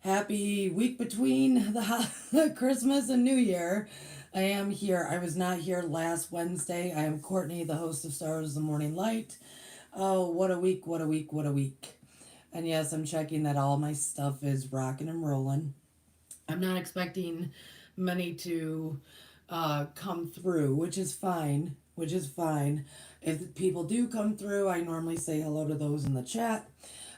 Happy week between the Christmas and New Year. I am here. I was not here last Wednesday. I am Courtney, the host of Stars the Morning Light. Oh, what a week, what a week, what a week. And yes, I'm checking that all my stuff is rocking and rolling. I'm not expecting many to come through, which is fine. Which is fine. If people do come through, I normally say hello to those in the chat.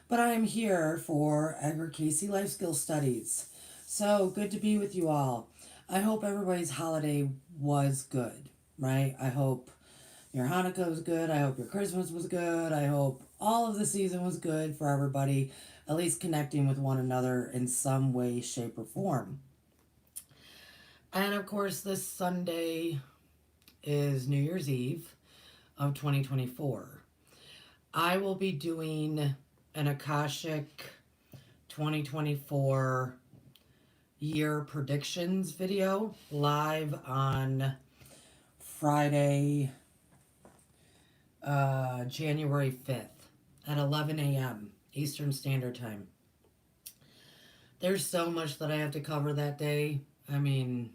But I am here for Edgar Cayce Life Skill Studies. So good to be with you all. I hope everybody's holiday was good, right? I hope your Hanukkah was good. I hope your Christmas was good. I hope all of the season was good for everybody, at least connecting with one another in some way, shape, or form. And of course, this Sunday is New Year's Eve of 2024. I will be doing an Akashic 2024 year predictions video live on Friday, January 5th at 11 a.m. Eastern Standard Time. There's so much that I have to cover that day. I mean,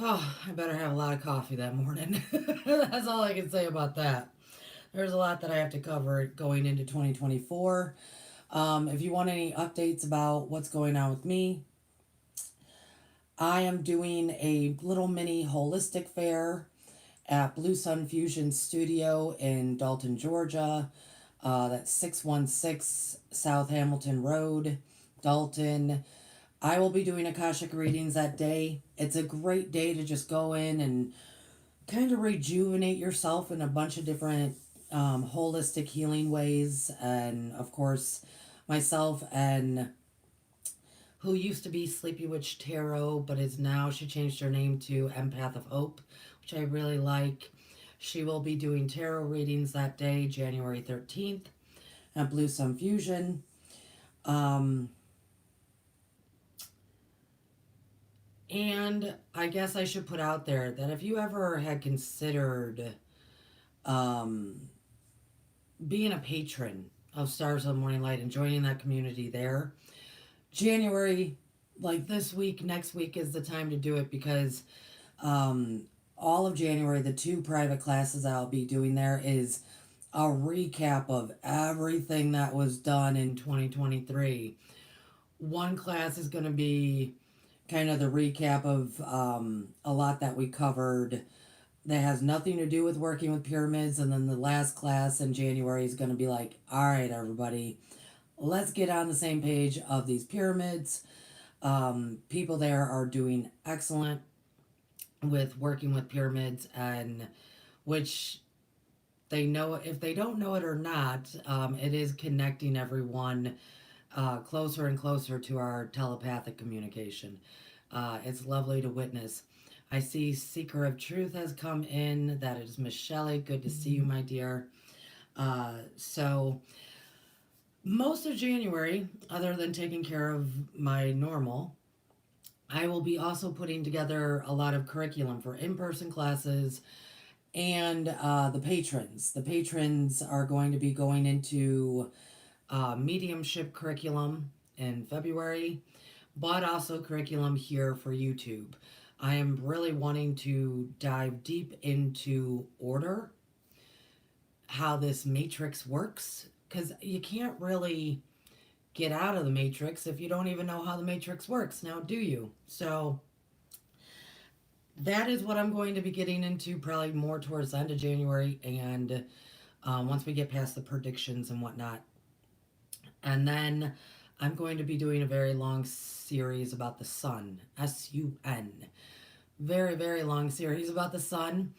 I better have a lot of coffee that morning. That's all I can say about that. There's a lot that I have to cover going into 2024. If you want any updates about what's going on with me, I am doing a little mini holistic fair at Blue Sun Fusion Studio in Dalton, Georgia. That's 616 South Hamilton Road, Dalton. I will be doing Akashic readings that day. It's a great day to just go in and kind of rejuvenate yourself in a bunch of different holistic healing ways. And of course, myself and who used to be Sleepy Witch Tarot, but is now, she changed her name to Empath of Hope, which I really like. She will be doing tarot readings that day, January 13th, at Blue Sun Fusion. And I guess I should put out there that if you ever had considered being a patron of Stars of the Morning Light and joining that community there, January, like this week, next week is the time to do it because all of January, the 2 private classes I'll be doing there is a recap of everything that was done in 2023. One class is going to be kind of the recap of a lot that we covered that has nothing to do with working with pyramids. And then the last class in January is going to be like, all right, everybody, let's get on the same page of these pyramids. People there are doing excellent with working with pyramids, and which they know, if they don't know it or not, it is connecting everyone closer and closer to our telepathic communication. It's lovely to witness. I see Seeker of Truth has come in. That is Miss Shelley. Good to see you, my dear. So most of January, other than taking care of my normal, I will be also putting together a lot of curriculum for in-person classes and the patrons. The patrons are going to be going into mediumship curriculum in February, but also curriculum here for YouTube. I am really wanting to dive deep into order, how this matrix works, because you can't really get out of the matrix if you don't even know how the matrix works. Now, do you? So that is what I'm going to be getting into probably more towards the end of January and once we get past the predictions and whatnot. And then I'm going to be doing a very long series about the sun, S-U-N. Very, very long series about the sun.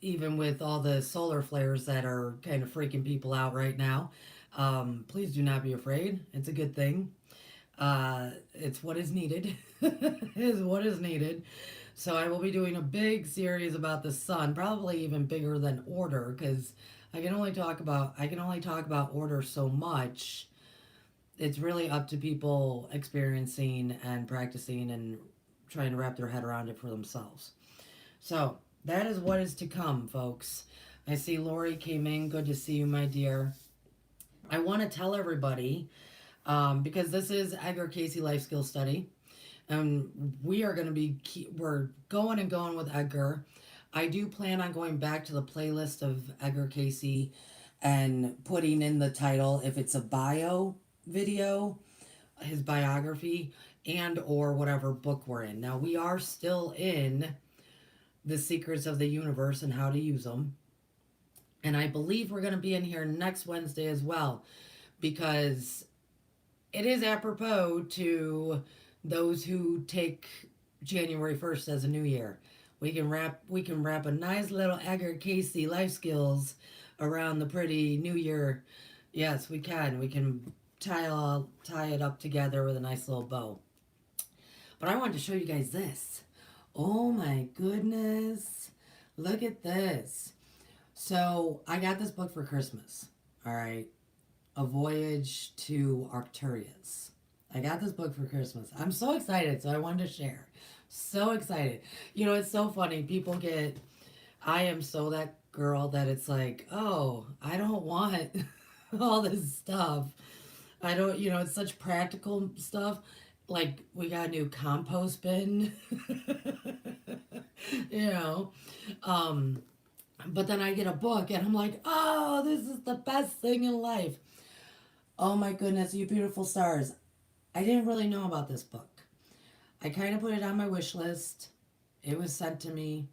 Even with all the solar flares that are kind of freaking people out right now. Please do not be afraid. It's a good thing. It's what is needed. Is what is needed. So I will be doing a big series about the sun, probably even bigger than order, because I can only talk about order so much. It's really up to people experiencing and practicing and trying to wrap their head around it for themselves. So that is what is to come, folks. I see Lori came in. Good to see you, my dear. I want to tell everybody because this is Edgar Cayce Life Skill Study. And we are going to be, we're going and going with Edgar. I do plan on going back to the playlist of Edgar Cayce and putting in the title if it's a bio video, his biography, and or whatever book we're in. Now we are still in the secrets of the universe and how to use them. And I believe we're going to be in here next Wednesday as well because it is apropos to those who take January 1st as a new year. We can wrap a nice little Edgar Cayce life skills around the pretty new year. Yes, we can. We can tie it up together with a nice little bow. But I wanted to show you guys this. Oh my goodness. Look at this. So, I got this book for Christmas. All right. A Voyage to Arcturus. I got this book for Christmas. I'm so excited, so I wanted to share. So excited. You know, it's so funny. People get, I am so that girl that it's like, oh, I don't want all this stuff. I don't, it's such practical stuff. Like, we got a new compost bin, you know. Um, but then I get a book and I'm like, oh, this is the best thing in life. Oh my goodness, you beautiful stars. I didn't really know about this book. I kind of put it on my wish list. It was sent to me.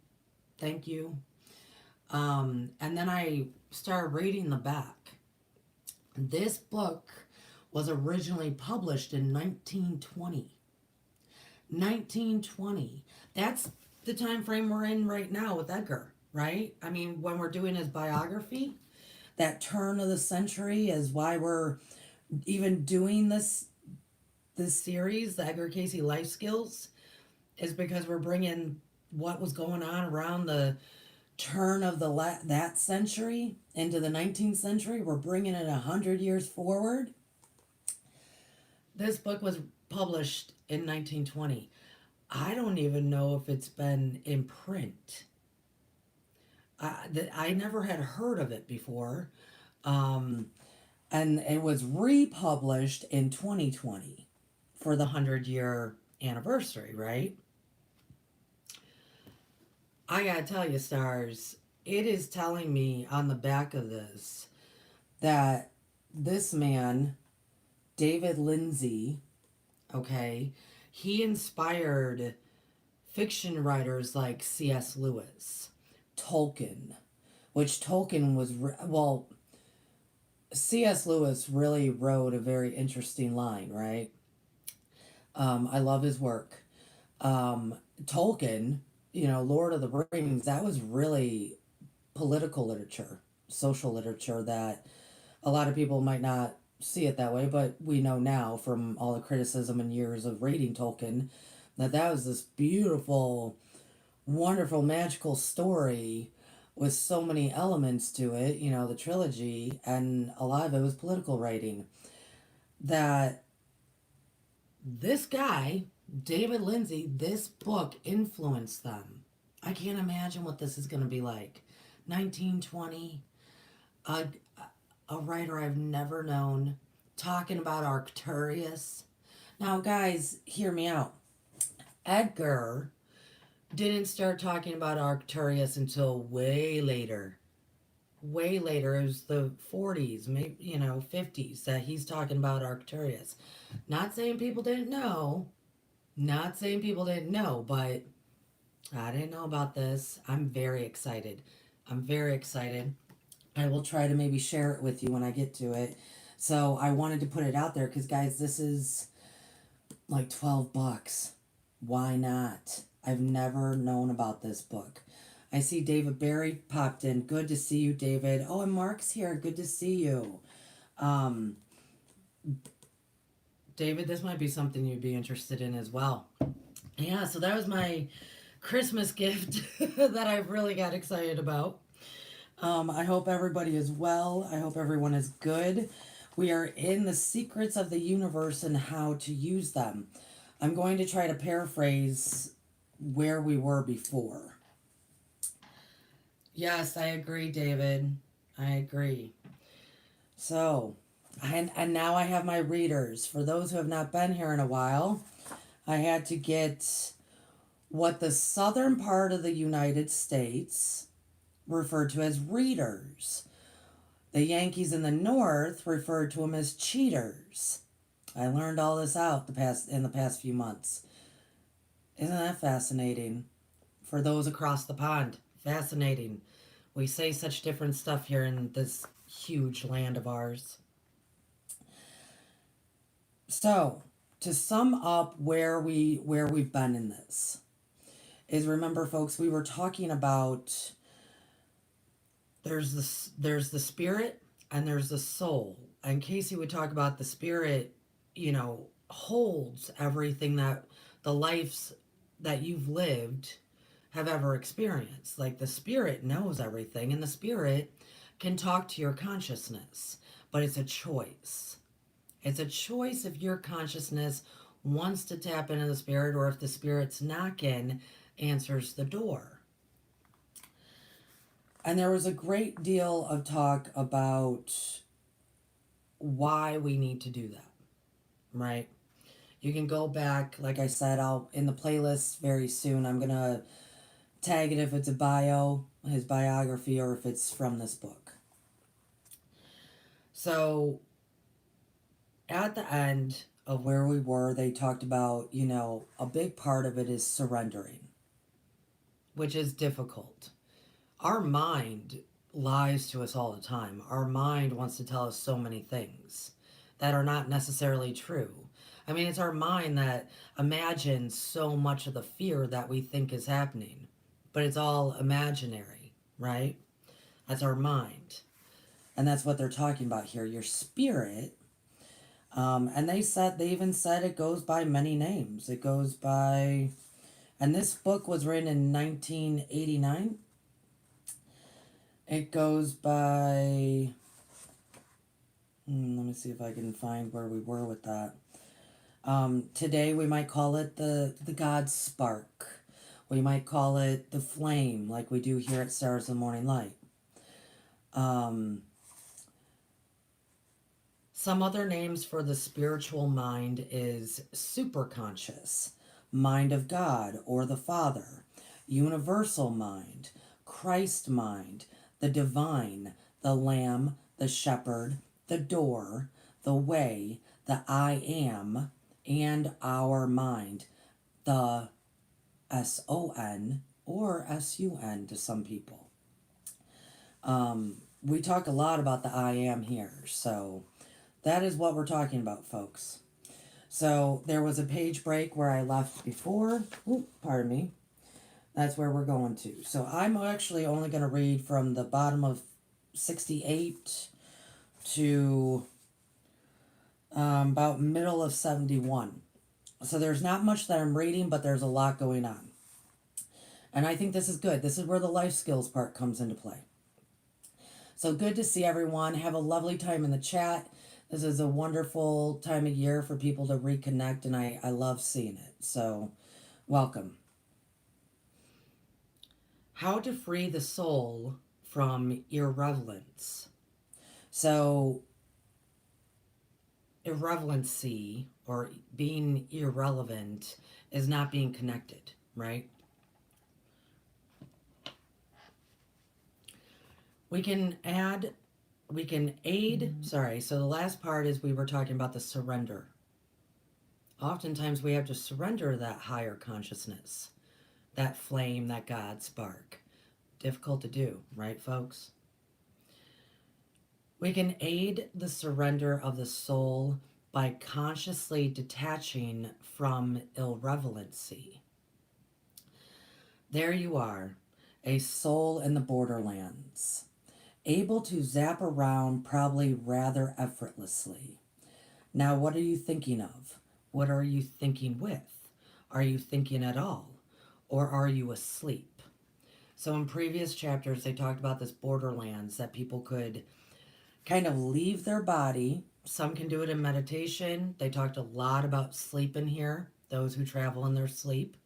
Thank you. And then I started reading the back. This book was originally published in 1920. 1920. That's the time frame we're in right now with Edgar, right? I mean, when we're doing his biography, that turn of the century is why we're even doing this series, the Edgar Cayce Life Skills, is because we're bringing what was going on around the turn of that century into the 19th century. We're bringing it 100 years forward. This book was published in 1920. I don't even know if it's been in print. I never had heard of it before. Um, and it was republished in 2020 for the 100-year anniversary, right? I gotta tell you, stars, it is telling me on the back of this that this man, David Lindsay, okay, he inspired fiction writers like C.S. Lewis, Tolkien, which Tolkien was, well, C.S. Lewis really wrote a very interesting line, right? I love his work. Tolkien, Lord of the Rings, that was really political literature, social literature that a lot of people might not see it that way, but we know now from all the criticism and years of reading Tolkien that that was this beautiful, wonderful, magical story with so many elements to it, the trilogy, and a lot of it was political writing. That this guy, David Lindsay, this book influenced them. I can't imagine what this is going to be like. 1920, a, a writer I've never known, talking about Arcturus. Now, guys, hear me out. Edgar didn't start talking about Arcturus until way later. Way later. It was the 40s, maybe, 50s that he's talking about Arcturus. Not saying people didn't know. Not saying people didn't know, but I didn't know about this. I'm very excited. I'm very excited. I will try to maybe share it with you when I get to it. So I wanted to put it out there because, guys, this is like $12. Why not? I've never known about this book. I see David Barry popped in. Good to see you, David. Oh, and Mark's here. Good to see you. Um, David, this might be something you'd be interested in as well. Yeah, so that was my Christmas gift that I really got excited about. I hope everybody is well. I hope everyone is good. We are in the secrets of the universe and how to use them. I'm going to try to paraphrase where we were before. Yes, I agree, David. I agree. So, And now I have my readers. For those who have not been here in a while, I had to get what the southern part of the United States referred to as readers. The Yankees in the north referred to them as cheaters. I learned all this out in the past few months. Isn't that fascinating? For those across the pond, fascinating. We say such different stuff here in this huge land of ours. So, to sum up where we've been in this is, remember folks, we were talking about there's the spirit and there's the soul. And Cayce would talk about the spirit, holds everything that the lives that you've lived have ever experienced. Like the spirit knows everything, and the spirit can talk to your consciousness, but it's a choice. It's a choice if your consciousness wants to tap into the spirit, or if the spirit's knocking, answers the door. And there was a great deal of talk about why we need to do that, right? You can go back, like I said, I'll in the playlist very soon. I'm gonna tag it if it's a bio, his biography, or if it's from this book. So at the end of where we were, they talked about, a big part of it is surrendering, which is difficult. Our mind lies to us all the time. Our mind wants to tell us so many things that are not necessarily true. I mean, it's our mind that imagines so much of the fear that we think is happening, but it's all imaginary, right? That's our mind. And that's what they're talking about here. Your spirit, and they even said it goes by many names. It goes by, and this book was written in 1989. It goes by, let me see if I can find where we were with that. Today we might call it the God spark. We might call it the flame, like we do here at Stars of the Morning Light. Some other names for the spiritual mind is superconscious, mind of God or the Father, universal mind, Christ mind, the divine, the Lamb, the shepherd, the door, the way, the I am, and our mind, the SON or SUN to some people. We talk a lot about the I am here, so that is what we're talking about, folks. So there was a page break where I left before. Ooh, pardon me. That's where we're going to. So I'm actually only going to read from the bottom of 68 to about middle of 71. So there's not much that I'm reading, but there's a lot going on. And I think this is good. This is where the life skills part comes into play. So good to see everyone. Have a lovely time in the chat. This is a wonderful time of year for people to reconnect, and I love seeing it. So, welcome. How to free the soul from irrelevance. So, irrelevancy or being irrelevant is not being connected, right? We can aid, sorry, so the last part is we were talking about the surrender. Oftentimes we have to surrender that higher consciousness, that flame, that God spark. Difficult to do, right, folks? We can aid the surrender of the soul by consciously detaching from irrelevancy. There you are, a soul in the borderlands, able to zap around probably rather effortlessly. Now, what are you thinking of? What are you thinking with? Are you thinking at all? Or are you asleep? So in previous chapters, they talked about this borderlands, that people could kind of leave their body. Some can do it in meditation. They talked a lot about sleep in here, those who travel in their sleep.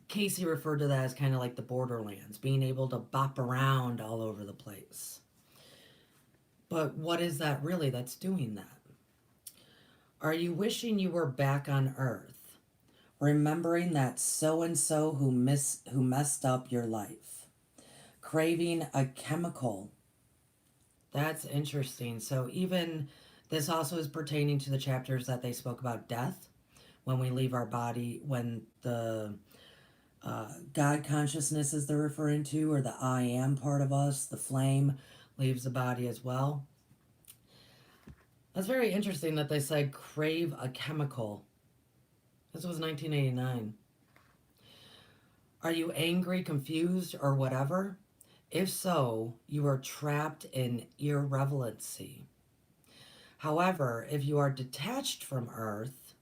Cayce referred to that as kind of like the borderlands, being able to bop around all over the place. But what is that really that's doing that? Are you wishing you were back on Earth, remembering that so and so who messed up your life, craving a chemical? That's interesting. So even this also is pertaining to the chapters that they spoke about death, when we leave our body, when the God consciousness, as they're referring to, or the I am part of us, the flame, leaves the body as well. That's very interesting that they said crave a chemical. This was 1989. Are you angry, confused, or whatever? If so, you are trapped in irrelevancy. However, if you are detached from Earth,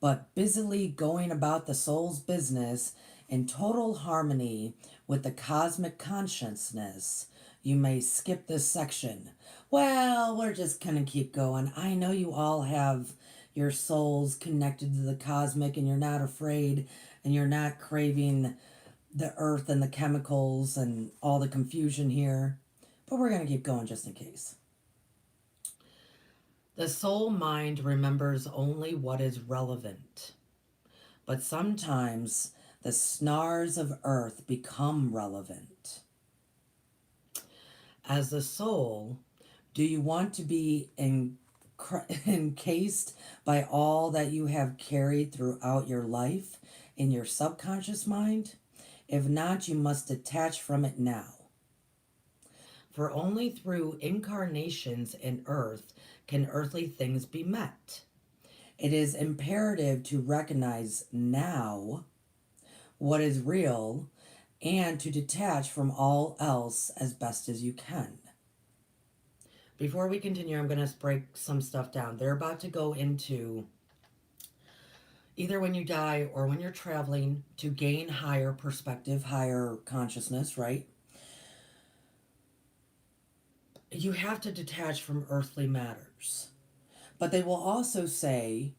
but busily going about the soul's business in total harmony with the cosmic consciousness, you may skip this section. Well, we're just going to keep going. I know you all have your souls connected to the cosmic and you're not afraid and you're not craving the earth and the chemicals and all the confusion here. But we're going to keep going just in case. The soul mind remembers only what is relevant. But sometimes the snars of earth become relevant. As the soul, do you want to be encased by all that you have carried throughout your life in your subconscious mind? If not, you must detach from it now. For only through incarnations in earth can earthly things be met. It is imperative to recognize now what is real and to detach from all else as best as you can. Before we continue, I'm going to break some stuff down. They're about to go into either when you die or when you're traveling to gain higher perspective, higher consciousness, right? You have to detach from earthly matters. But they will also say,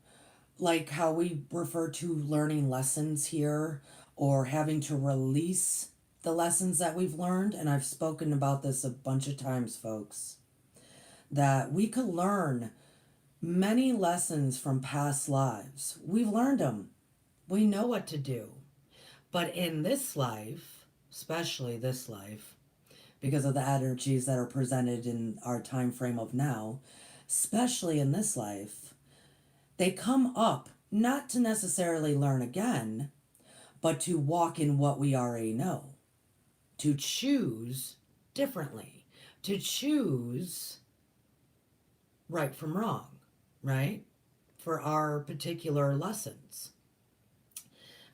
like how we refer to learning lessons here or having to release the lessons that we've learned, and I've spoken about this a bunch of times, folks, that we could learn many lessons from past lives. We've learned them. We know what to do. But in this life, especially this life, because of the energies that are presented in our time frame of now, especially in this life, they come up not to necessarily learn again, but to walk in what we already know, to choose differently, to choose right from wrong, right? For our particular lessons.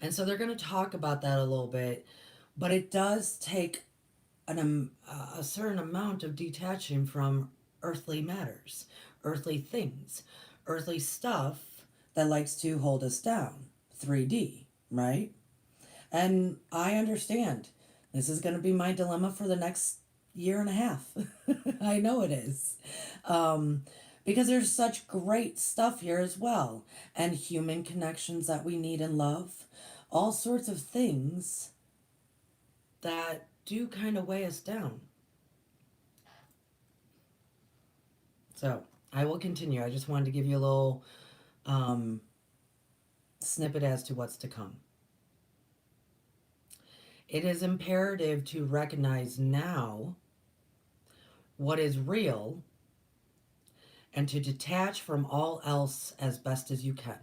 And so they're going to talk about that a little bit, but it does take a certain amount of detaching from earthly matters, earthly things, earthly stuff that likes to hold us down, 3D, right? And I understand. This is going to be my dilemma for the next year and a half. I know it is. Because there's such great stuff here as well. And human connections that we need and love. All sorts of things that do kind of weigh us down. So I will continue. I just wanted to give you a little snippet as to what's to come. It is imperative to recognize now what is real and to detach from all else as best as you can.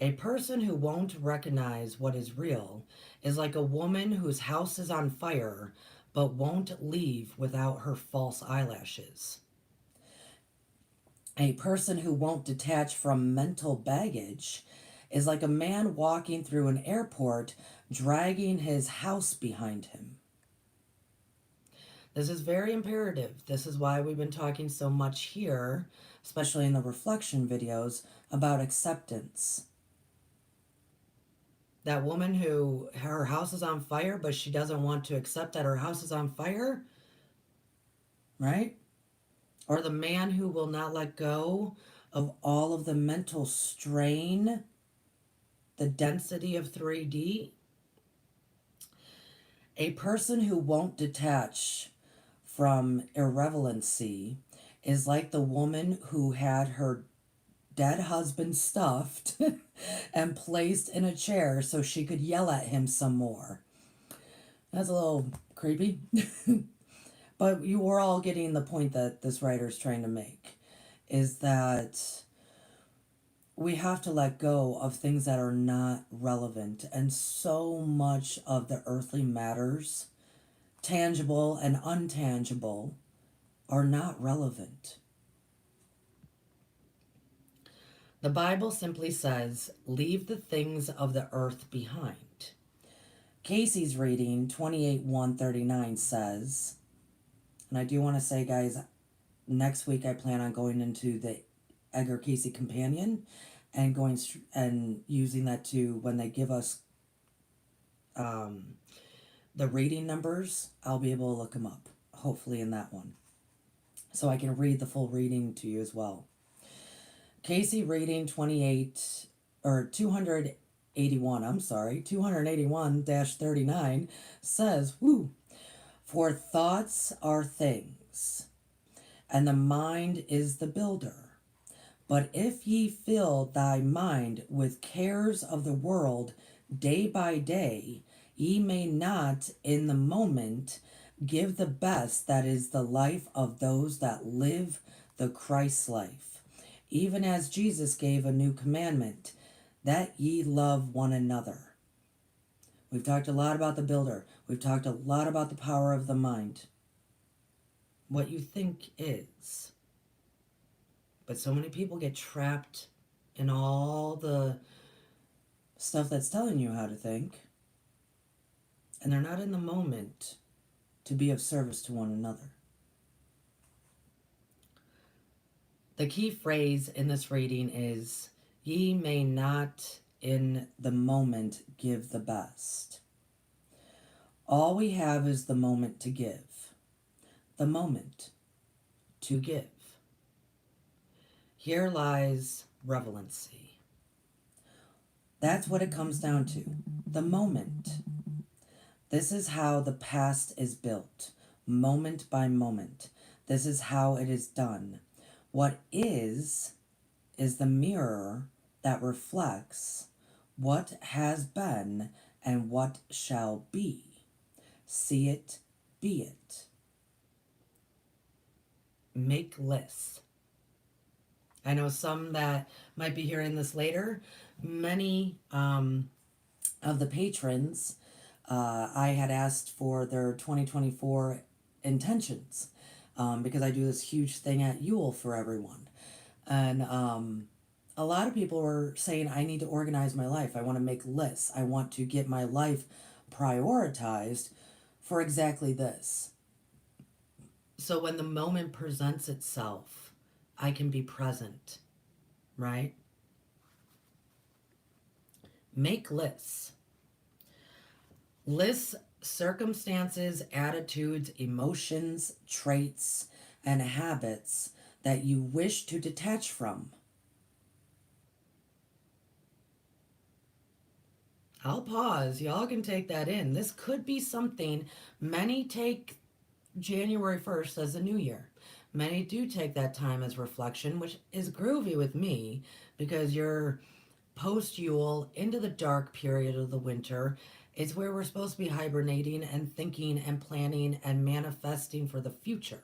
A person who won't recognize what is real is like a woman whose house is on fire but won't leave without her false eyelashes. A person who won't detach from mental baggage is like a man walking through an airport dragging his house behind him. This is very imperative. This is why we've been talking so much here, especially in the reflection videos, about acceptance. That woman who her house is on fire, but she doesn't want to accept that her house is on fire, right? Or the man who will not let go of all of the mental strain, the density of 3D. A person who won't detach from irrelevancy is like the woman who had her dead husband stuffed and placed in a chair so she could yell at him some more. That's a little creepy. But you were all getting the point that this writer is trying to make, is that we have to let go of things that are not relevant. And so much of the earthly matters, tangible and untangible, are not relevant. The Bible simply says, leave the things of the earth behind. Cayce's reading 28:139 says, and I do want to say, guys, next week I plan on going into the Edgar Cayce Companion and going and using that to, when they give us the reading numbers, I'll be able to look them up, hopefully in that one, so I can read the full reading to you as well. Cayce reading 281-39 says, for thoughts are things, and the mind is the builder. But if ye fill thy mind with cares of the world day by day, ye may not in the moment give the best that is the life of those that live the Christ life. Even as Jesus gave a new commandment, that ye love one another. We've talked a lot about the builder. We've talked a lot about the power of the mind. What you think is. But so many people get trapped in all the stuff that's telling you how to think, and they're not in the moment to be of service to one another. The key phrase in this reading is, ye may not in the moment give the best. All we have is the moment to give. The moment to give. Here lies relevancy. That's what it comes down to. The moment. This is how the past is built, moment by moment. This is how it is done. What is the mirror that reflects what has been and what shall be. See it, be it. Make lists. I know some that might be hearing this later. Many of the patrons, I had asked for their 2024 intentions because I do this huge thing at Yule for everyone. And a lot of people were saying, I need to organize my life. I want to make lists. I want to get my life prioritized for exactly this. So when the moment presents itself, I can be present, right? Make lists. Lists circumstances, attitudes, emotions, traits, and habits that you wish to detach from. I'll pause. Y'all can take that in. This could be something many take January 1st as a new year. Many do take that time as reflection, which is groovy with me because you're post-Yule into the dark period of the winter. It's where we're supposed to be hibernating and thinking and planning and manifesting for the future,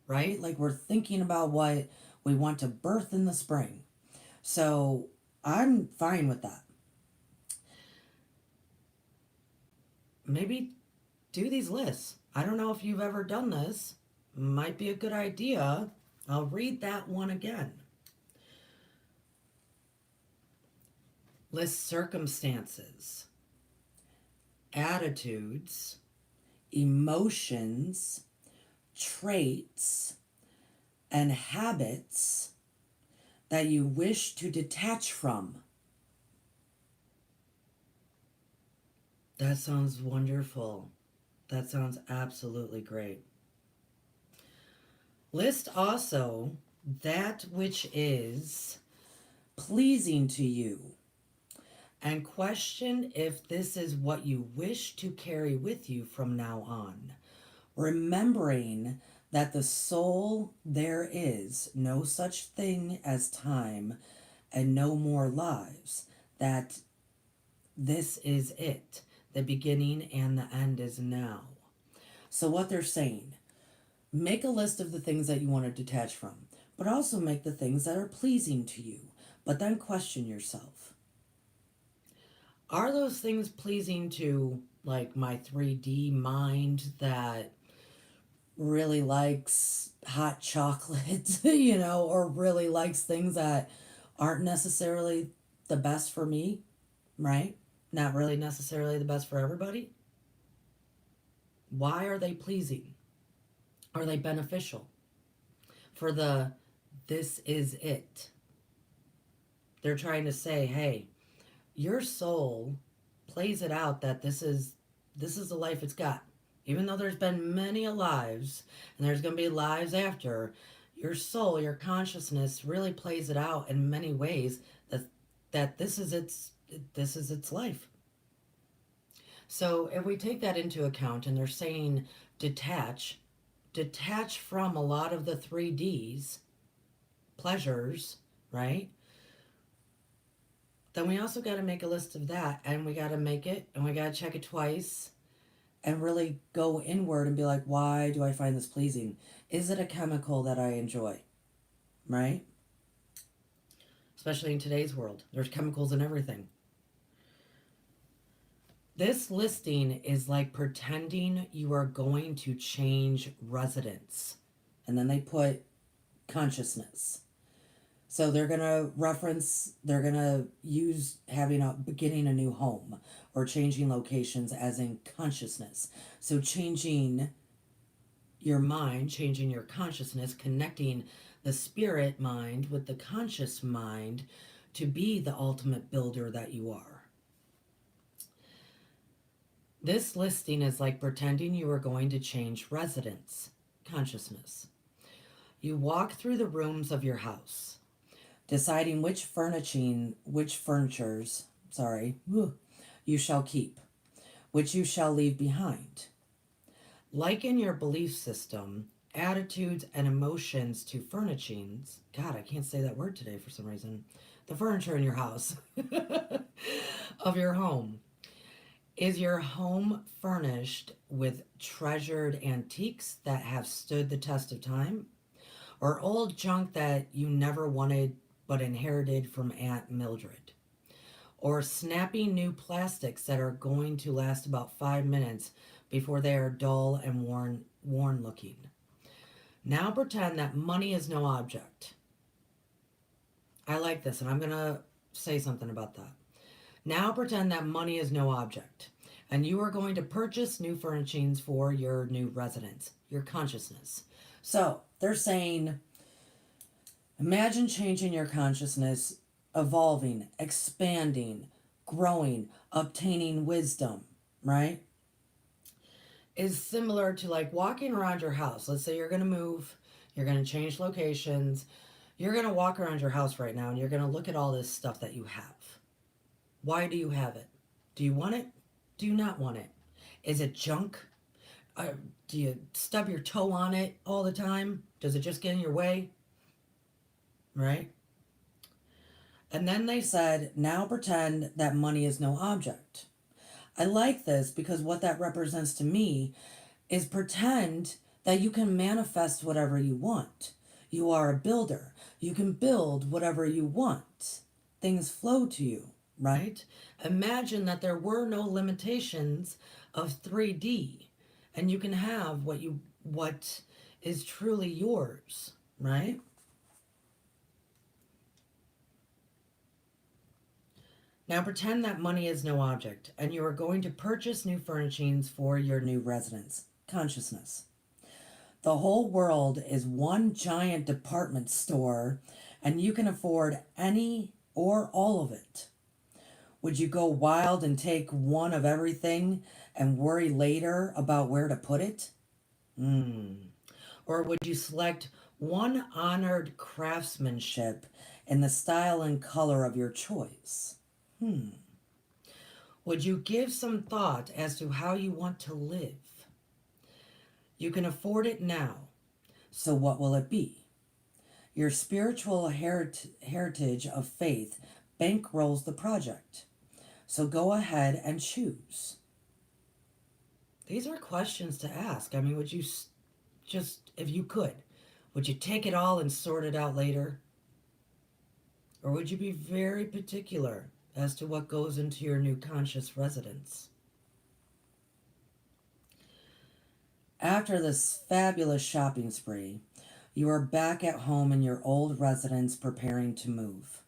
right? Like we're thinking about what we want to birth in the spring. So I'm fine with that. Maybe do these lists. I don't know if you've ever done this. Might be a good idea. I'll read that one again. List circumstances, attitudes, emotions, traits, and habits that you wish to detach from. That sounds wonderful. That sounds absolutely great. List also that which is pleasing to you and question if this is what you wish to carry with you from now on. remembering that the soul there is no such thing as time and no more lives, that this is it. The beginning and the end is now. So, what they're saying, make a list of the things that you want to detach from, but also make the things that are pleasing to you. But then question yourself, are those things pleasing to, like, my 3D mind that really likes hot chocolate, or really likes things that aren't necessarily the best for me, right? Not really necessarily the best for everybody? Why are they pleasing? Are they beneficial? For the this is it. They're trying to say, hey, your soul plays it out that this is the life it's got. Even though there's been many lives and there's going to be lives after, your soul, your consciousness really plays it out in many ways that this is its life. So if we take that into account and they're saying detach, detach from a lot of the 3Ds, pleasures, right? Then we also got to make a list of that, and we got to make it and we got to check it twice and really go inward and be like, why do I find this pleasing? Is it a chemical that I enjoy? Right? Especially in today's world, there's chemicals in everything. This listing is like pretending you are going to change residence. And then they put consciousness. So they're going to use beginning a new home or changing locations as in consciousness. So changing your mind, changing your consciousness, connecting the spirit mind with the conscious mind to be the ultimate builder that you are. This listing is like pretending you are going to change residence, consciousness. You walk through the rooms of your house, deciding which furnitures, you shall keep, which you shall leave behind. Liken your belief system, attitudes, and emotions to furnishings. God, I can't say that word today for some reason. The furniture in your house, of your home. Is your home furnished with treasured antiques that have stood the test of time? Or old junk that you never wanted but inherited from Aunt Mildred? Or snappy new plastics that are going to last about 5 minutes before they are dull and worn looking? Now pretend that money is no object. I like this, and I'm going to say something about that. Now pretend that money is no object, and you are going to purchase new furnishings for your new residence, your consciousness. So they're saying, imagine changing your consciousness, evolving, expanding, growing, obtaining wisdom, right? Is similar to like walking around your house. Let's say you're going to move, you're going to change locations, you're going to walk around your house right now and you're going to look at all this stuff that you have. Why do you have it? Do you want it? Do you not want it? Is it junk? Do you stub your toe on it all the time? Does it just get in your way? Right? And then they said, now pretend that money is no object. I like this because what that represents to me is pretend that you can manifest whatever you want. You are a builder. You can build whatever you want. Things flow to you, right? Imagine that there were no limitations of 3D and you can have what is truly yours, right? Now pretend that money is no object and you are going to purchase new furnishings for your new residence, consciousness. The whole world is one giant department store and you can afford any or all of it. Would you go wild and take one of everything and worry later about where to put it? Or would you select one honored craftsmanship in the style and color of your choice? Would you give some thought as to how you want to live? You can afford it now. So what will it be? Your spiritual heritage of faith bankrolls the project. So go ahead and choose. These are questions to ask. I mean, would you just, if you could, would you take it all and sort it out later? Or would you be very particular as to what goes into your new conscious residence? After this fabulous shopping spree, you are back at home in your old residence preparing to move.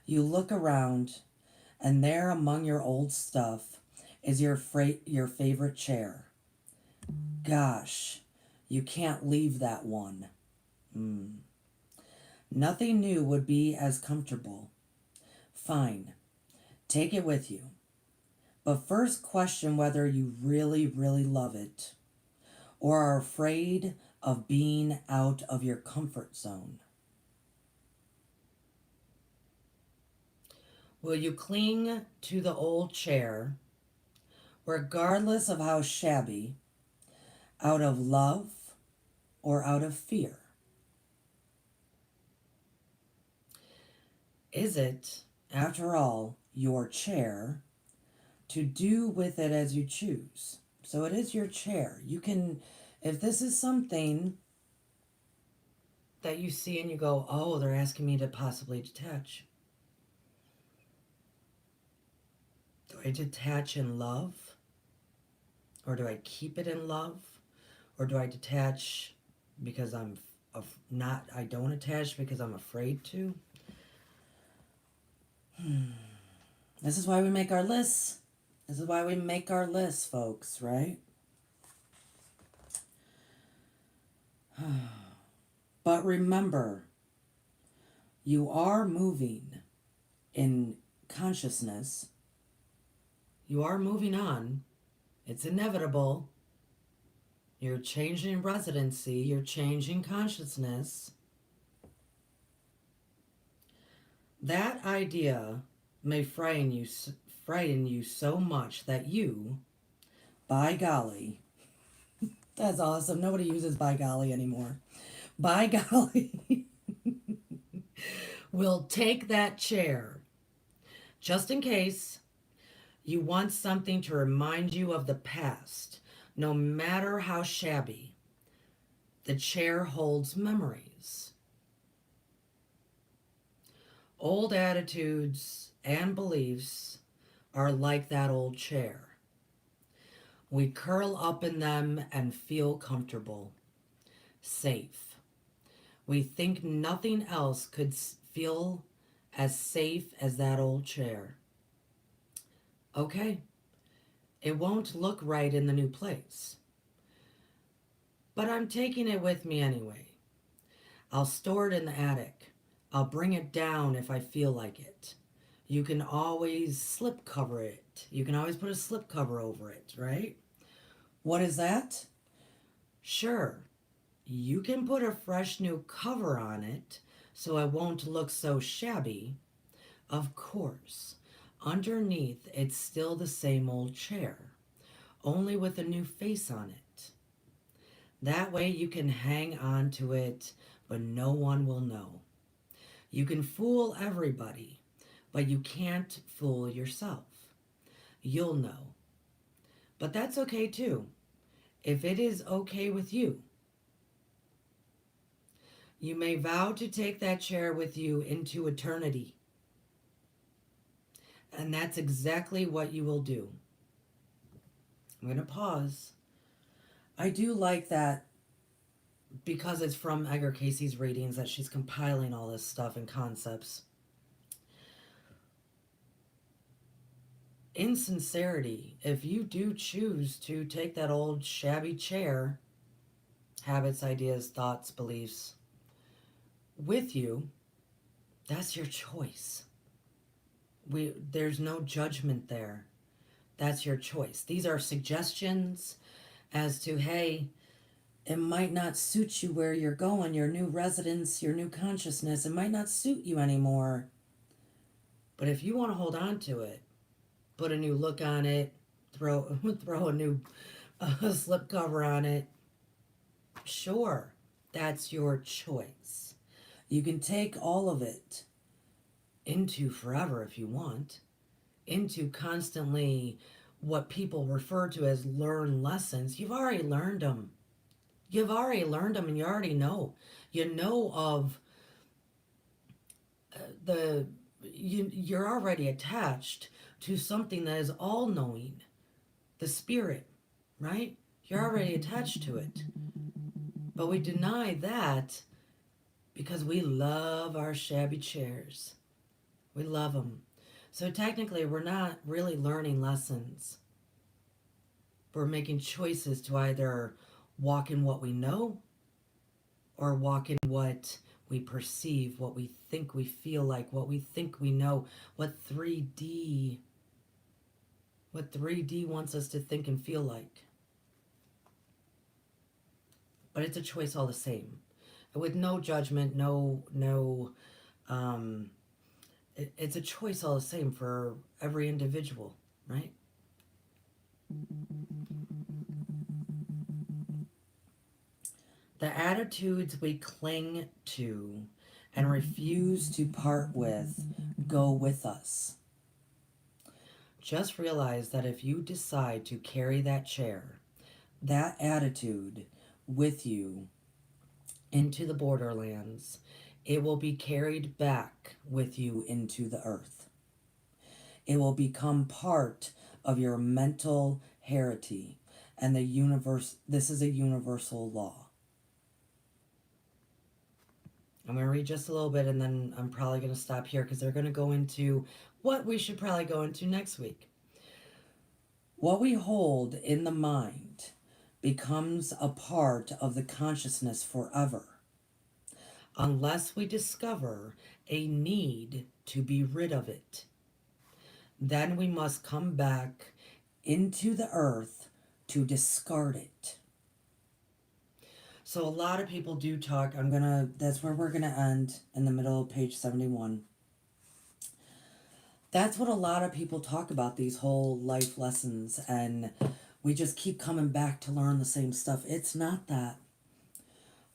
You look around, and there among your old stuff is your favorite chair. Gosh, you can't leave that one. Mm. Nothing new would be as comfortable. Fine, take it with you. But first question whether you really, really love it or are afraid of being out of your comfort zone. Will you cling to the old chair, regardless of how shabby, out of love or out of fear? Is it, after all, your chair to do with it as you choose? So it is your chair. You can, if this is something that you see and you go, oh, they're asking me to possibly detach. Do I detach in love? Or do I keep it in love? Or do I detach because I don't attach because I'm afraid to? This is why we make our lists. This is why we make our lists, folks, right? But remember, you are moving in consciousness. You are moving on. It's inevitable. You're changing residency. You're changing consciousness. That idea may frighten you so much that you, by golly, that's awesome. Nobody uses by golly anymore. By golly, will take that chair just in case you want something to remind you of the past. No matter how shabby, the chair holds memories. Old attitudes and beliefs are like that old chair. We curl up in them and feel comfortable, safe. We think nothing else could feel as safe as that old chair. Okay, it won't look right in the new place, but I'm taking it with me anyway. I'll store it in the attic. I'll bring it down if I feel like it. You can always slip cover it. You can always put a slip cover over it, right? What is that? Sure, you can put a fresh new cover on it so it won't look so shabby. Of course, underneath it's still the same old chair, only with a new face on it. That way you can hang on to it, but no one will know. You can fool everybody, but you can't fool yourself. You'll know. But that's okay too, if it is okay with you. You may vow to take that chair with you into eternity. And that's exactly what you will do. I'm going to pause. I do like that because it's from Edgar Cayce's readings that she's compiling all this stuff and concepts. In sincerity, if you do choose to take that old shabby chair, habits, ideas, thoughts, beliefs, with you, that's your choice. There's no judgment there. That's your choice. These are suggestions as to, hey, it might not suit you where you're going, your new residence, your new consciousness. It might not suit you anymore. But if you want to hold on to it, put a new look on it, throw a new slip cover on it, Sure, that's your choice. You can take all of it into forever if you want, into constantly what people refer to as learn lessons. You've already learned them. You've already learned them and you already know. You know of the you're already attached to something that is all knowing, the spirit, right? You're already attached to it. But we deny that because we love our shabby chairs. We love them. So technically, we're not really learning lessons. We're making choices to either walk in what we know or walk in what we perceive, what we think we feel like, what we think we know, what 3D wants us to think and feel like. But it's a choice all the same. With no judgment, um, it's a choice all the same for every individual, right? The attitudes we cling to and refuse to part with go with us. Just realize that if you decide to carry that chair, that attitude with you into the borderlands, it will be carried back with you into the earth. It will become part of your mental heritage. And the universe, this is a universal law. I'm going to read just a little bit and then I'm probably going to stop here because they're going to go into what we should probably go into next week. What we hold in the mind becomes a part of the consciousness forever, unless we discover a need to be rid of it. Then we must come back into the earth to discard it. So a lot of people do talk, that's where we're gonna end, in the middle of page 71. That's what a lot of people talk about, these whole life lessons, and we just keep coming back to learn the same stuff. It's not that.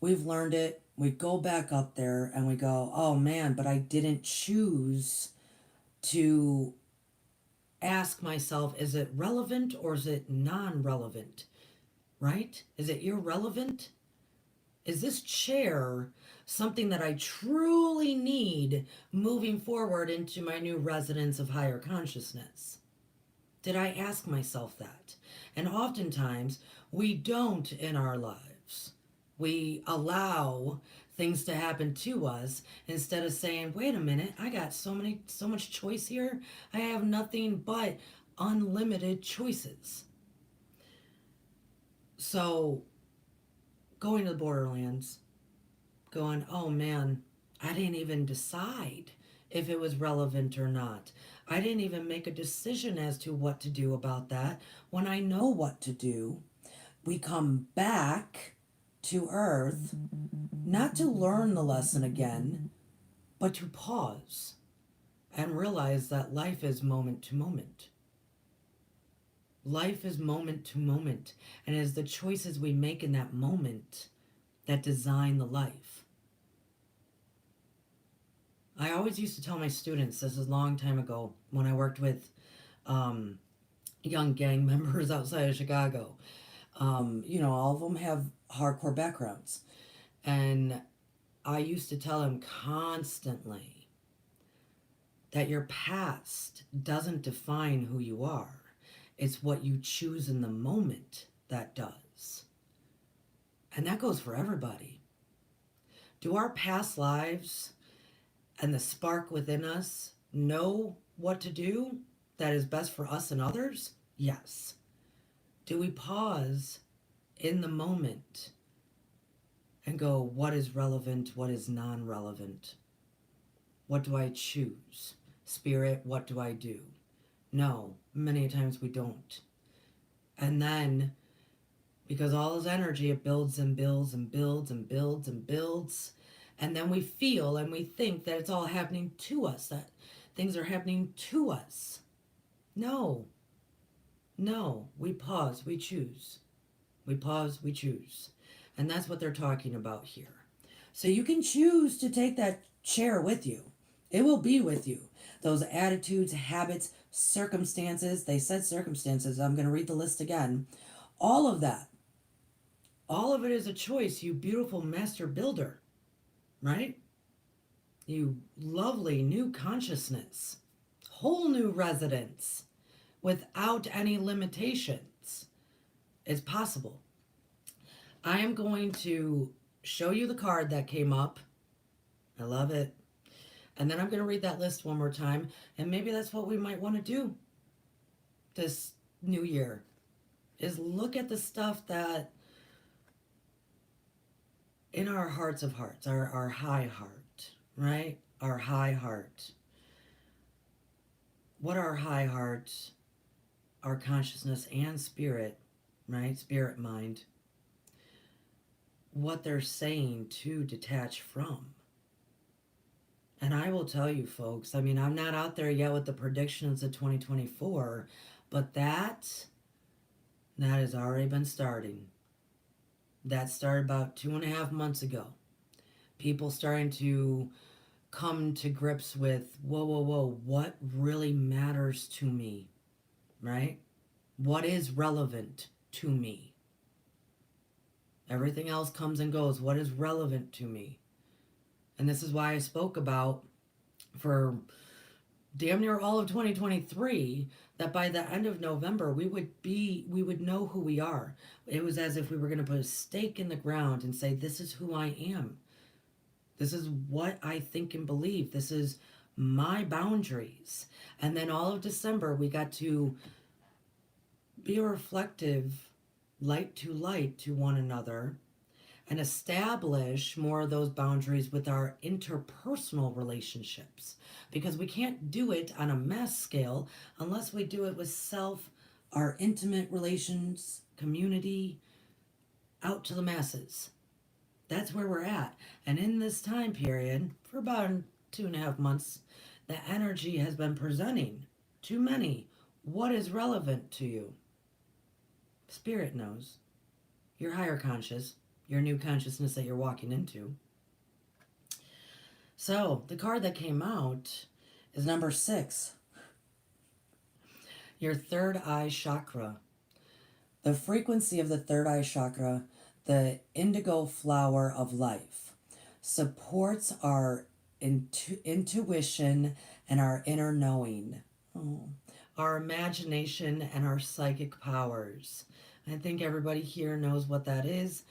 We've learned it, we go back up there and we go, oh man, but I didn't choose to ask myself, is it relevant or is it non-relevant? Right? Is it irrelevant? Is this chair something that I truly need moving forward into my new residence of higher consciousness? Did I ask myself that? And oftentimes we don't in our lives. We allow things to happen to us instead of saying, wait a minute, I got so much choice here. I have nothing but unlimited choices. So going to the borderlands, going, oh man, I didn't even decide if it was relevant or not. I didn't even make a decision as to what to do about that. When I know what to do, we come back to earth, not to learn the lesson again, but to pause and realize that life is moment to moment. Life is moment to moment, and it is the choices we make in that moment that design the life. I always used to tell my students, this is a long time ago, when I worked with young gang members outside of Chicago. All of them have hardcore backgrounds. And I used to tell them constantly that your past doesn't define who you are. It's what you choose in the moment that does. And that goes for everybody. Do our past lives and the spark within us know what to do that is best for us and others? Yes. Do we pause in the moment and go, what is relevant, what is non-relevant? What do I choose? Spirit, what do I do? No, many times we don't. And then, because all is energy, it builds and builds and builds and builds and builds. And then we feel and we think that it's all happening to us, that things are happening to us. No. No. We pause, we choose. We pause, we choose. And that's what they're talking about here. So you can choose to take that chair with you. It will be with you. Those attitudes, habits, circumstances. They said circumstances. I'm going to read the list again. All of that. All of it is a choice, you beautiful master builder, right? You lovely new consciousness. Whole new residence without any limitations is possible. I am going to show you the card that came up. I love it. And then I'm going to read that list one more time. And maybe that's what we might want to do this new year is look at the stuff that in our hearts of hearts, our high heart, right? Our high heart. What our high heart, our consciousness and spirit, right? Spirit mind, what they're saying to detach from. And I will tell you, folks, I mean, I'm not out there yet with the predictions of 2024, but that has already been starting. That started about 2.5 months ago. People starting to come to grips with, whoa, whoa, whoa, what really matters to me, right? What is relevant to me? Everything else comes and goes. What is relevant to me? And this is why I spoke about for damn near all of 2023 that by the end of November we would know who we are. It was as if we were going to put a stake in the ground and say, this is who I am. This is what I think and believe. This is my boundaries. And then all of December we got to be a reflective light to one another and establish more of those boundaries with our interpersonal relationships, because we can't do it on a mass scale unless we do it with self, our intimate relations, community, out to the masses. That's where we're at. And in this time period, for about 2.5 months, the energy has been presenting to many what is relevant to you. Spirit knows. Your higher conscious, your new consciousness that you're walking into. So, the card that came out is number 6. Your third eye chakra. The frequency of the third eye chakra, the indigo flower of life, supports our intuition and our inner knowing. Our imagination and our psychic powers. I think everybody here knows what that is.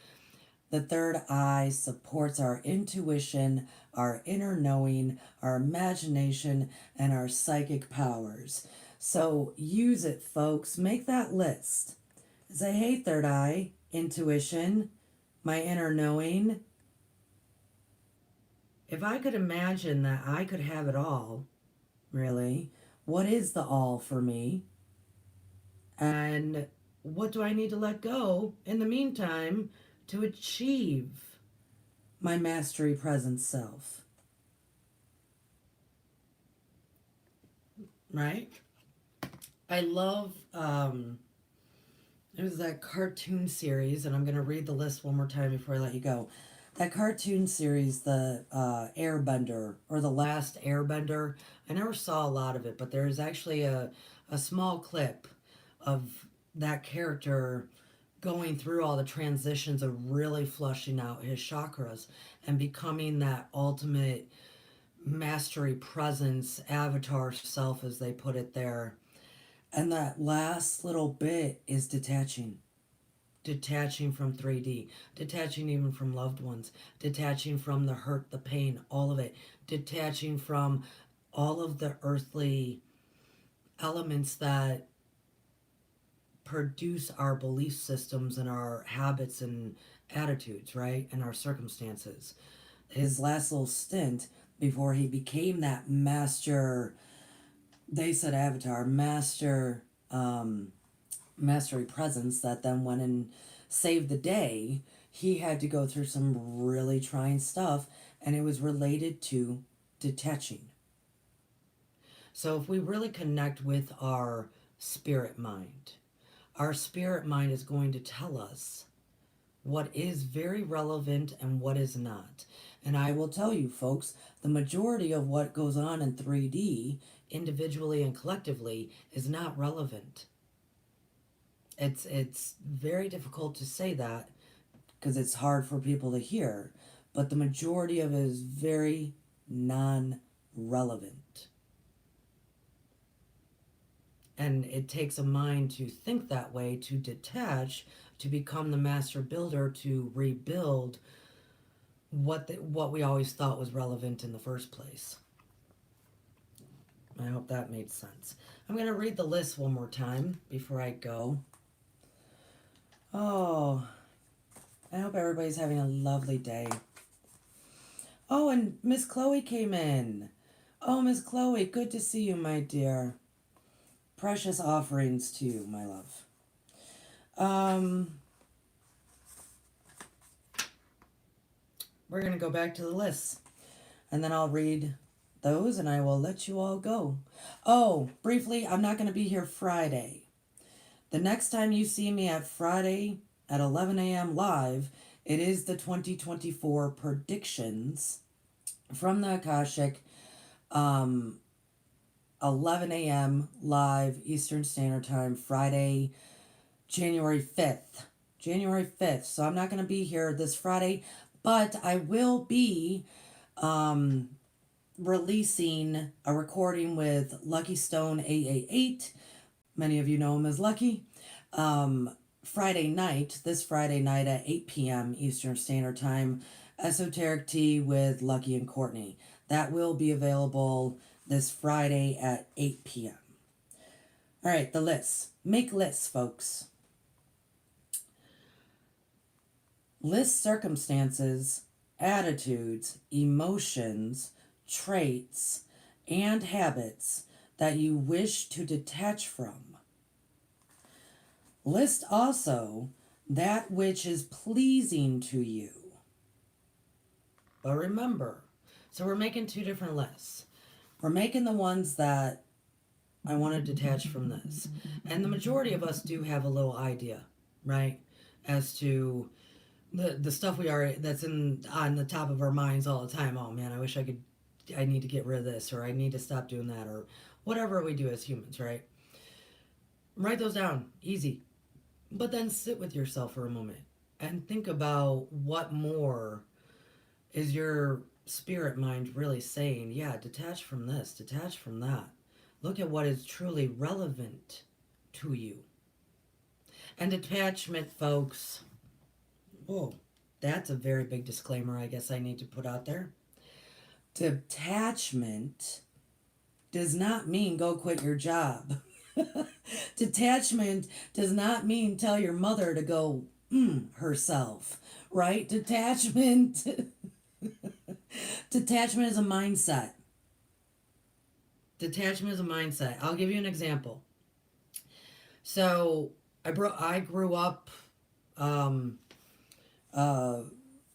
The third eye supports our intuition, our inner knowing, our imagination, and our psychic powers. So use it, folks. Make that list. Say, hey, third eye, intuition, my inner knowing. If I could imagine that I could have it all, really, what is the all for me? And what do I need to let go in the meantime to achieve my mastery present self? Right? I love, it was that cartoon series, and I'm going to read the list one more time before I let you go. That cartoon series, the Airbender, or The Last Airbender, I never saw a lot of it, but there's actually a small clip of that character going through all the transitions of really flushing out his chakras and becoming that ultimate mastery presence, avatar self, as they put it there. And that last little bit is detaching. Detaching from 3D, detaching even from loved ones, detaching from the hurt, the pain, all of it, detaching from all of the earthly elements that produce our belief systems and our habits and attitudes, right? And our circumstances. His last little stint before he became that master, they said avatar, mastery presence that then went and saved the day, he had to go through some really trying stuff, and it was related to detaching. So if we really connect with our spirit mind is going to tell us what is very relevant and what is not. And I will tell you, folks, the majority of what goes on in 3D, individually and collectively, is not relevant. It's very difficult to say that because it's hard for people to hear, but the majority of it is very non-relevant. And it takes a mind to think that way, to detach, to become the master builder, to rebuild what we always thought was relevant in the first place. I hope that made sense. I'm going to read the list one more time before I go. Oh, I hope everybody's having a lovely day. Oh, and Miss Chloe came in. Oh, Miss Chloe, good to see you, my dear. Precious offerings to you, my love. We're going to go back to the list, and then I'll read those, and I will let you all go. Oh, briefly, I'm not going to be here Friday. The next time you see me at Friday at 11 a.m. live, it is the 2024 predictions from the Akashic, 11 a.m. live Eastern Standard Time, Friday, January 5th. January 5th. So I'm not going to be here this Friday, but I will be releasing a recording with Lucky Stone 888. Many of you know him as Lucky. Friday night, this Friday night at 8 p.m. Eastern Standard Time, Esoteric Tea with Lucky and Courtney. That will be available this Friday at 8 p.m. All right, the lists. Make lists, folks. List circumstances, attitudes, emotions, traits, and habits that you wish to detach from. List also that which is pleasing to you. But remember, so we're making two different lists. We're making the ones that I want to detach from this. And the majority of us do have a little idea, right? As to the stuff we are that's on the top of our minds all the time. Oh man, I need to get rid of this, or I need to stop doing that, or whatever we do as humans, right? Write those down, easy. But then sit with yourself for a moment and think about what more is your spirit mind really saying. Yeah, detach from this, detach from that. Look at what is truly relevant to you. And detachment, folks. Whoa, that's a very big disclaimer I guess I need to put out there. Detachment does not mean go quit your job. Detachment does not mean tell your mother to go herself, right? Detachment detachment is a mindset. Detachment is a mindset. I'll give you an example. So I grew up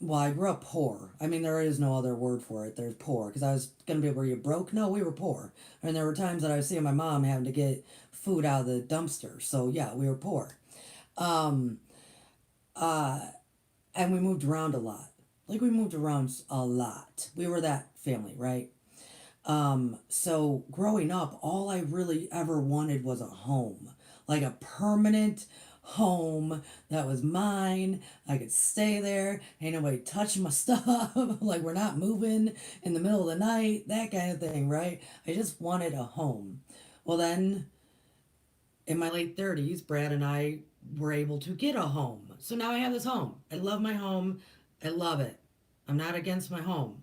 well, I grew up poor. I mean, there is no other word for it. There's poor. Because I was going to be, were you broke? No, we were poor. And there were times that I was seeing my mom having to get food out of the dumpster. So, yeah, we were poor. And we moved around a lot. Like, we moved around a lot. We were that family, right? So, growing up, all I really ever wanted was a home. Like a permanent home that was mine. I could stay there. Ain't nobody touching my stuff. Like we're not moving in the middle of the night. That kind of thing, right? I just wanted a home. Well, then in my late 30s, Brad and I were able to get a home. So now I have this home. I love my home. I love it. I'm not against my home.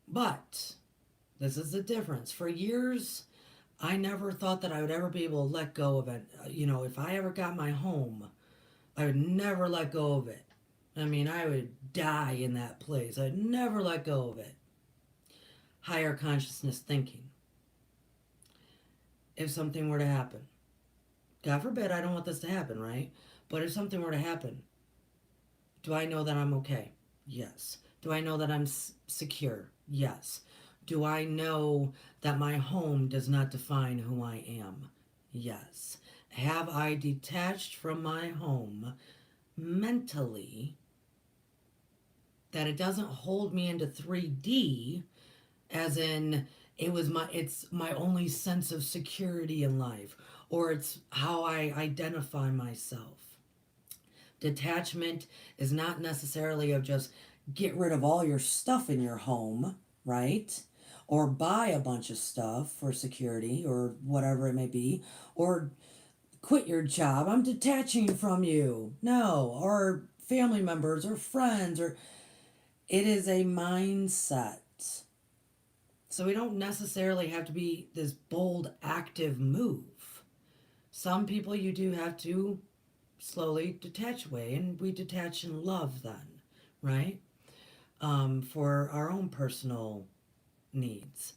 But this is the difference. For years, I never thought that I would ever be able to let go of it. You know, if I ever got my home, I would never let go of it. I mean, I would die in that place. I'd never let go of it. Higher consciousness thinking. If something were to happen, God forbid, I don't want this to happen, right? But if something were to happen, do I know that I'm okay? Yes. Do I know that I'm secure? Yes. Do I know that my home does not define who I am? Yes. Have I detached from my home mentally, that it doesn't hold me into 3D, as in it's my only sense of security in life, or it's how I identify myself. Detachment is not necessarily of just get rid of all your stuff in your home, right? Or buy a bunch of stuff for security or whatever it may be, or quit your job. I'm detaching from you. No, or family members or friends, or it is a mindset. So we don't necessarily have to be this bold, active move. Some people you do have to slowly detach away, and we detach in love then, right? For our own personal needs.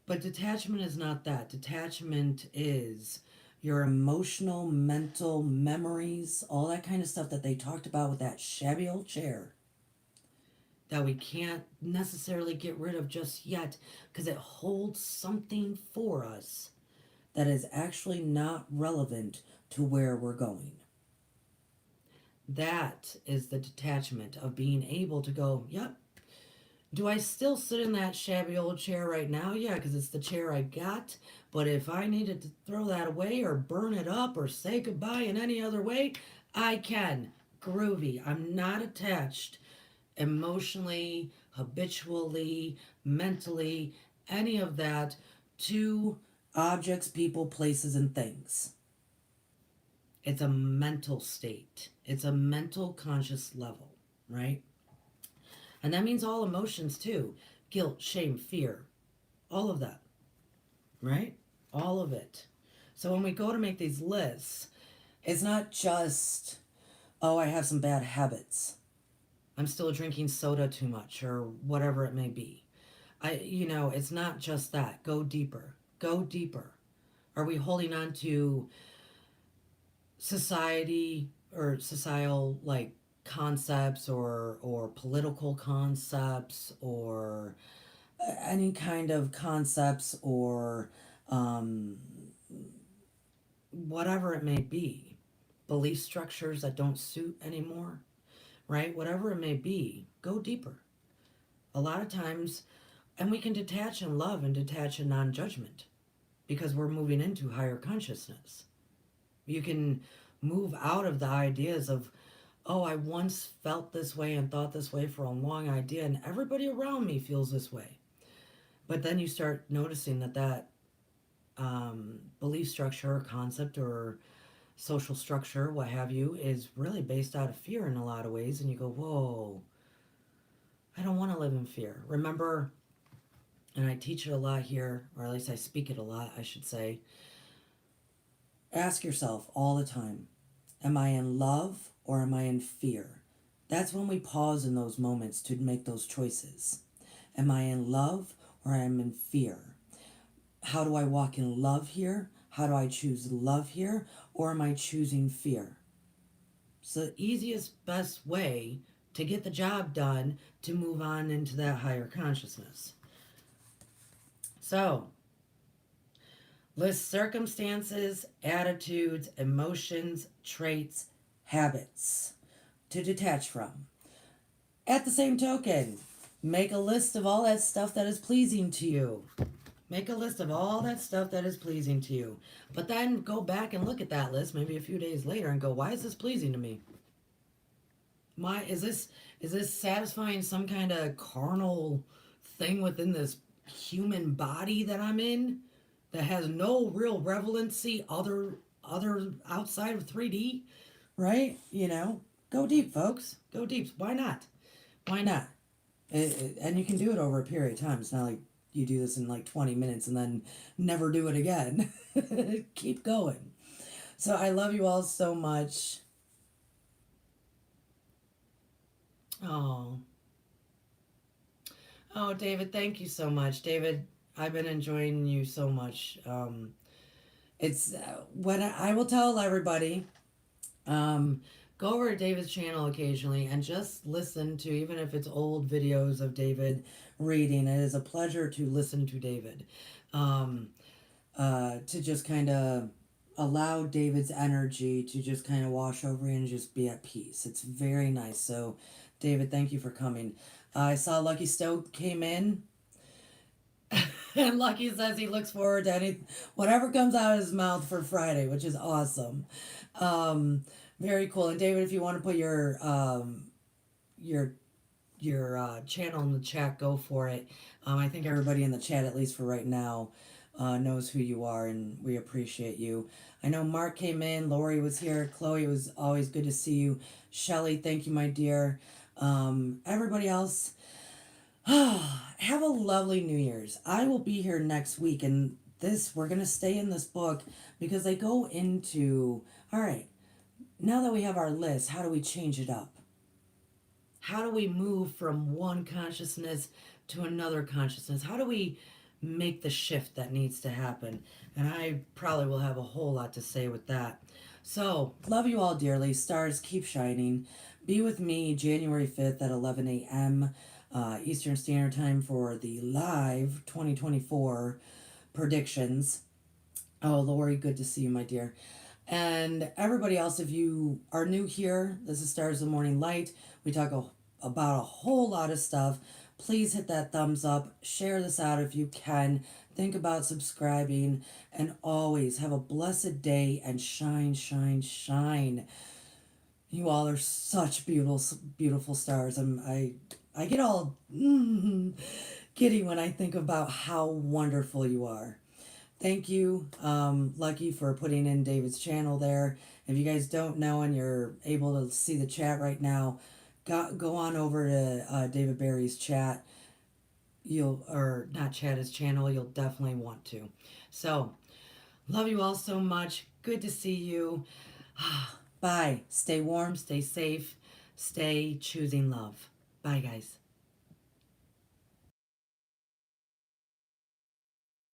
But detachment is not that. Detachment is your emotional, mental memories, all that kind of stuff that they talked about with that shabby old chair that we can't necessarily get rid of just yet because it holds something for us that is actually not relevant to where we're going. That is the detachment of being able to go, yep, do I still sit in that shabby old chair right now? Yeah, because it's the chair I got. But if I needed to throw that away or burn it up or say goodbye in any other way, I can. Groovy. I'm not attached emotionally, habitually, mentally, any of that to objects, people, places, and things. It's a mental state, it's a mental conscious level, right? And that means all emotions too: guilt, shame, fear, all of that, right? All of it. So when we go to make these lists, it's not just, oh, I have some bad habits. I'm still drinking soda too much or whatever it may be. It's not just that. Go deeper. Go deeper. Are we holding on to society or societal like concepts or political concepts or any kind of concepts or um, whatever it may be, belief structures that don't suit anymore, right? Whatever it may be, go deeper. A lot of times, and we can detach in love and detach in non-judgment because we're moving into higher consciousness. You can move out of the ideas of, oh, I once felt this way and thought this way for a long idea, and everybody around me feels this way. But then you start noticing that belief structure or concept or social structure, what have you, is really based out of fear in a lot of ways. And you go, whoa, I don't want to live in fear. Remember, and I teach it a lot here, or at least I speak it a lot, I should say. Ask yourself all the time, am I in love or am I in fear? That's when we pause in those moments to make those choices. Am I in love or am I in fear? How do I walk in love here? How do I choose love here? Or am I choosing fear? It's the easiest, best way to get the job done to move on into that higher consciousness. So, list circumstances, attitudes, emotions, traits, habits to detach from. At the same token, make a list of all that stuff that is pleasing to you. Make a list of all that stuff that is pleasing to you. But then go back and look at that list maybe a few days later and go, why is this pleasing to me? Why is this satisfying some kind of carnal thing within this human body that I'm in that has no real relevancy other outside of 3D, right? Go deep, folks. Go deep. Why not? Why not? And you can do it over a period of time. It's not like you do this in like 20 minutes and then never do it again. Keep going. So I love you all so much. Oh, oh, David, thank you so much, David. I've been enjoying you so much. It's when I will tell everybody, um, go over to David's channel occasionally and just listen to, even if it's old videos of David reading. It is a pleasure to listen to David, to just kind of allow David's energy to just kind of wash over you and just be at peace. It's very nice. So, David, thank you for coming. I saw Lucky Stoke came in, and Lucky says he looks forward to whatever comes out of his mouth for Friday, which is awesome. Um, Very cool. And David, if you want to put your channel in the chat, go for it. I think everybody in the chat, at least for right now, knows who you are, and we appreciate you. I know Mark came in, Lori was here, Chloe, it was always good to see you. Shelly, thank you, my dear. Everybody else, have a lovely New Year's. I will be here next week, and we're going to stay in this book because they go into, all right, now that we have our list, how do we change it up? How do we move from one consciousness to another consciousness? How do we make the shift that needs to happen? And I probably will have a whole lot to say with that. So, love you all dearly. Stars keep shining. Be with me January 5th at 11 a.m. Eastern Standard Time for the live 2024 predictions. Oh, Lori, good to see you, my dear. And everybody else, if you are new here, this is Stars of the Morning Light. We talk about a whole lot of stuff. Please hit that thumbs up. Share this out if you can. Think about subscribing. And always have a blessed day and shine, shine, shine. You all are such beautiful, beautiful stars. I get all giddy when I think about how wonderful you are. Thank you, Lucky, for putting in David's channel there. If you guys don't know and you're able to see the chat right now, go on over to David Barry's chat. Or not chat, his channel. You'll definitely want to. So, love you all so much. Good to see you. Bye. Stay warm, stay safe, stay choosing love. Bye, guys.